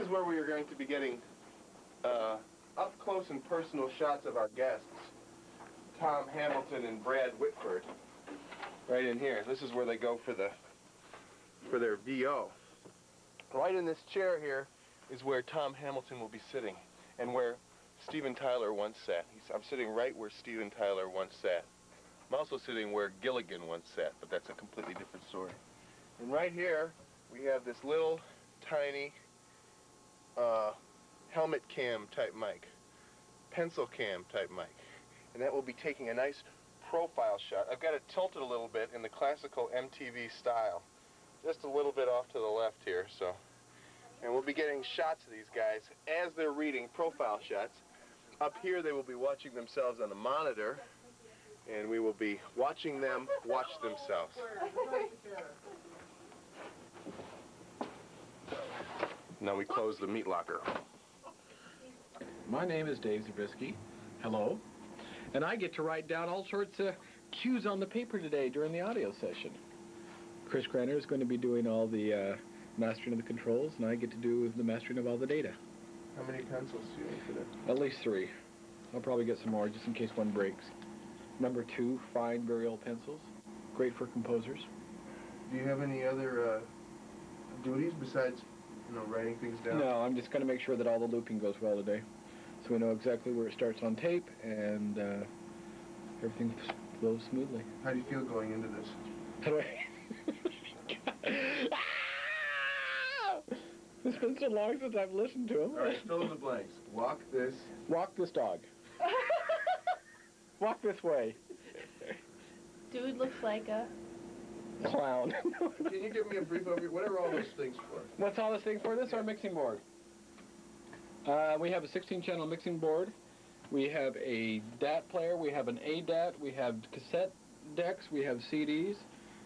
is where we are going to be getting up close and personal shots of our guests, Tom Hamilton and Brad Whitford. Right in here. This is where they go for their VO. Right in this chair here is where Tom Hamilton will be sitting, and where Steven Tyler once sat. I'm sitting right where Steven Tyler once sat. I'm also sitting where Gilligan once sat, but that's a completely different story. And right here, we have this little, tiny, helmet cam type mic, pencil cam type mic. And that will be taking a nice profile shot. I've got it tilted a little bit in the classical MTV style. Just a little bit off to the left here, so. And we'll be getting shots of these guys as they're reading profile shots. Up here, they will be watching themselves on the monitor, and we will be watching them watch themselves. Now we close the meat locker. My name is Dave Zabriskie. Hello. And I get to write down all sorts of cues on the paper today during the audio session. Chris Krenner is going to be doing all the mastering of the controls, and I get to do the mastering of all the data. How many pencils do you need for that? At least 3. I'll probably get some more just in case one breaks. Number 2, fine burial pencils. Great for composers. Do you have any other duties besides, writing things down? No, I'm just going to make sure that all the looping goes well today. So we know exactly where it starts on tape, and everything flows smoothly. How do you feel going into this? How do I... It's been so long since I've listened to him. All right, fill in the blanks. Walk this. Walk this dog. Walk this way. Dude looks like a... clown. Can you give me a brief overview? What are all those things for? What's all this thing for? This is our mixing board. We have a 16-channel mixing board. We have a DAT player. We have an ADAT. We have cassette decks. We have CDs.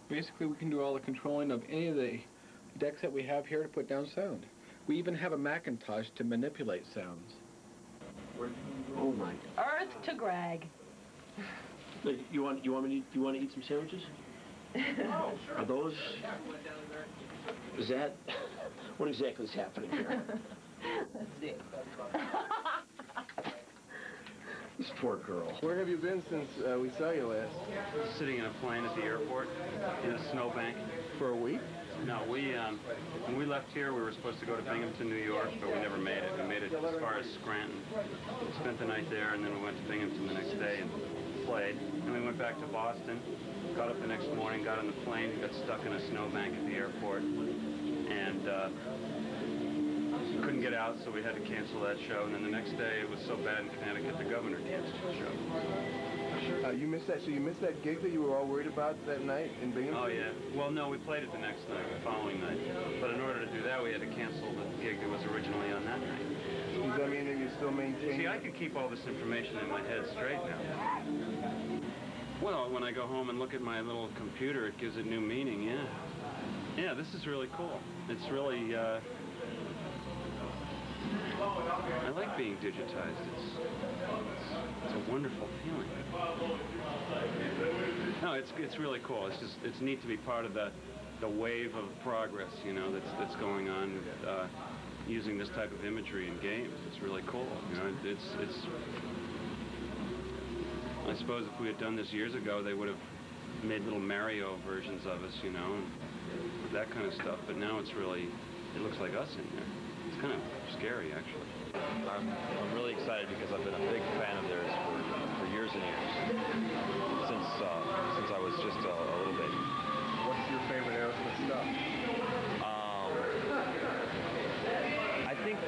Basically, we can do all the controlling of any of the decks that we have here to put down sound. We even have a Macintosh to manipulate sounds. Oh my! Earth to Greg. You want to eat some sandwiches? Oh, sure. Are those? Is that? What exactly is happening here? Let's see. This poor girl. Where have you been since we saw you last? Sitting in a plane at the airport in a snowbank. For a week? No, when we left here, we were supposed to go to Binghamton, New York, but we never made it. We made it as far as Scranton. Spent the night there, and then we went to Binghamton the next day and played. And we went back to Boston, got up the next morning, got on the plane, got stuck in a snowbank at the airport, and couldn't get out, so we had to cancel that show. And then the next day, it was so bad in Connecticut, the governor canceled the show. You missed that. So you missed that gig that you were all worried about that night in Binghamton? Oh yeah. Well, no, we played it the next night, the following night. But in order to do that, we had to cancel the gig that was originally on that night. Does that mean that you still maintain? See, I can keep all this information in my head straight now. Well, when I go home and look at my little computer, it gives it new meaning. Yeah. Yeah, this is really cool. It's really. I like being digitized. It's a wonderful feeling. No, it's really cool. It's neat to be part of the wave of progress, that's going on with, using this type of imagery in games. It's really cool. It's. I suppose if we had done this years ago, they would have made little Mario versions of us, and that kind of stuff. But now it's really, it looks like us in there. It's kind of scary, actually. I'm really excited because I've been a big fan of theirs for years and years, since I was just a little baby. What's your favorite Aerosmith stuff? I think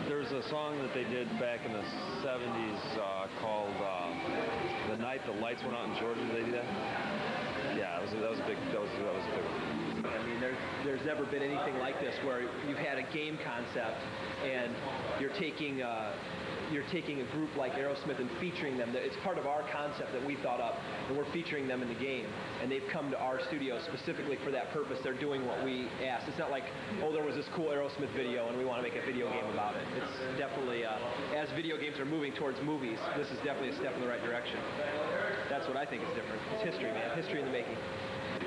there's a song that they did back in the 70s called "The Night the Lights Went Out in Georgia." Did they do that? Yeah, that was a big one. I mean, there's never been anything like this where you've had a game concept and you're taking a group like Aerosmith and featuring them. It's part of our concept that we thought up, and we're featuring them in the game. And they've come to our studio specifically for that purpose. They're doing what we asked. It's not like, oh, there was this cool Aerosmith video and we want to make a video game about it. It's definitely, as video games are moving towards movies, this is definitely a step in the right direction. That's what I think is different. It's history, man. History in the making.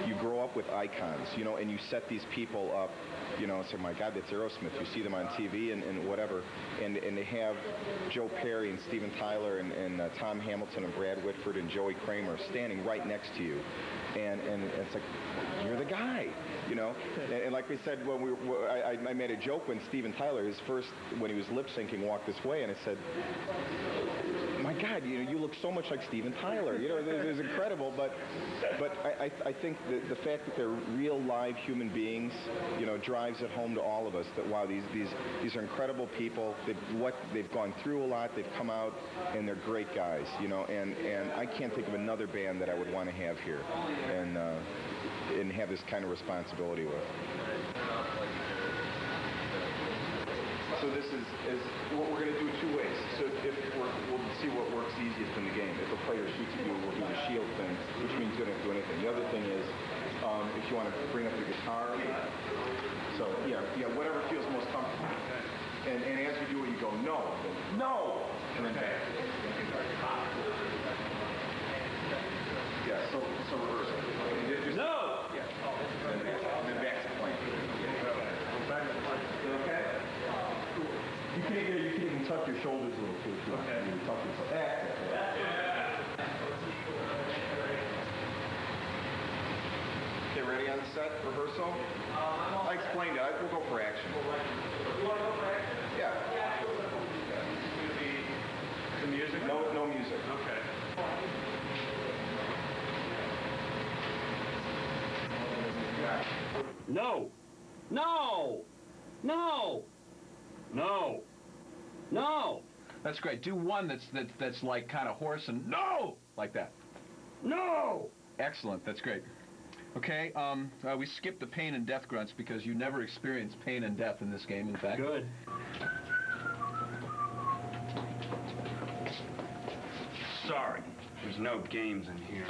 you grow up with icons, you know, and you set these people up, you know, and say, my God, that's Aerosmith. You see them on TV and whatever, and they have Joe Perry and Steven Tyler and Tom Hamilton and Brad Whitford and Joey Kramer standing right next to you, and it's like, you're the guy, you know. And like we said, when I made a joke when Steven Tyler, when he was lip syncing, walked this way, and I said, my God, you know, you look so much like Steven Tyler. You know, it was incredible. But I think the fact that they're real live human beings, you know, drives it home to all of us that wow, these are incredible people. They've gone through a lot. They've come out, and they're great guys. You know, and I can't think of another band that I would want to have here, and have this kind of responsibility with. So this is what we're going to do it 2 ways. So we'll see what works easiest in the game. If a player shoots at you, we'll do the shield thing, which means you don't have to do anything. The other thing is, if you want to bring up your guitar, so yeah, whatever feels most comfortable. And as you do it, you go, no, no, and then back. Yeah, so reverse it. No! Yeah, and then back to plank. Okay? You can even tuck your shoulders a little too. Okay. You tuck yourself. Okay, ready on the set? Rehearsal? I explained it. We'll go for action. You want to go for action? Yeah. The music? No music. Okay. No! No! No! No! No! That's great. Do one that's like kind of hoarse and no, like that. No! Excellent. That's great. Okay. We skipped the pain and death grunts because you never experienced pain and death in this game. In fact. Good. Sorry. There's no games in here.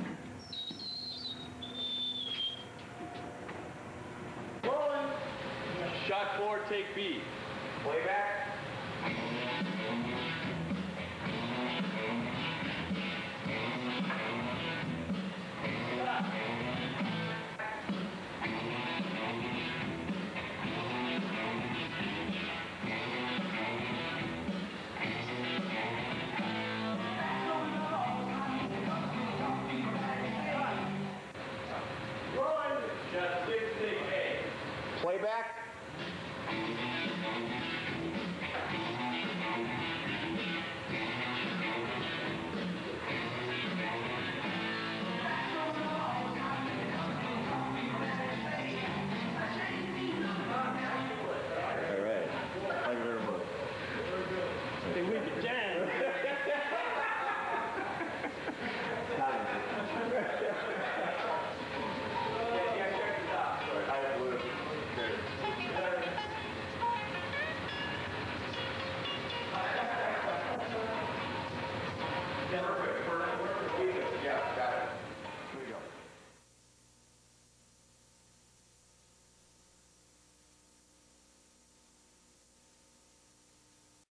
Rolling. Shot 4, take B. Playback.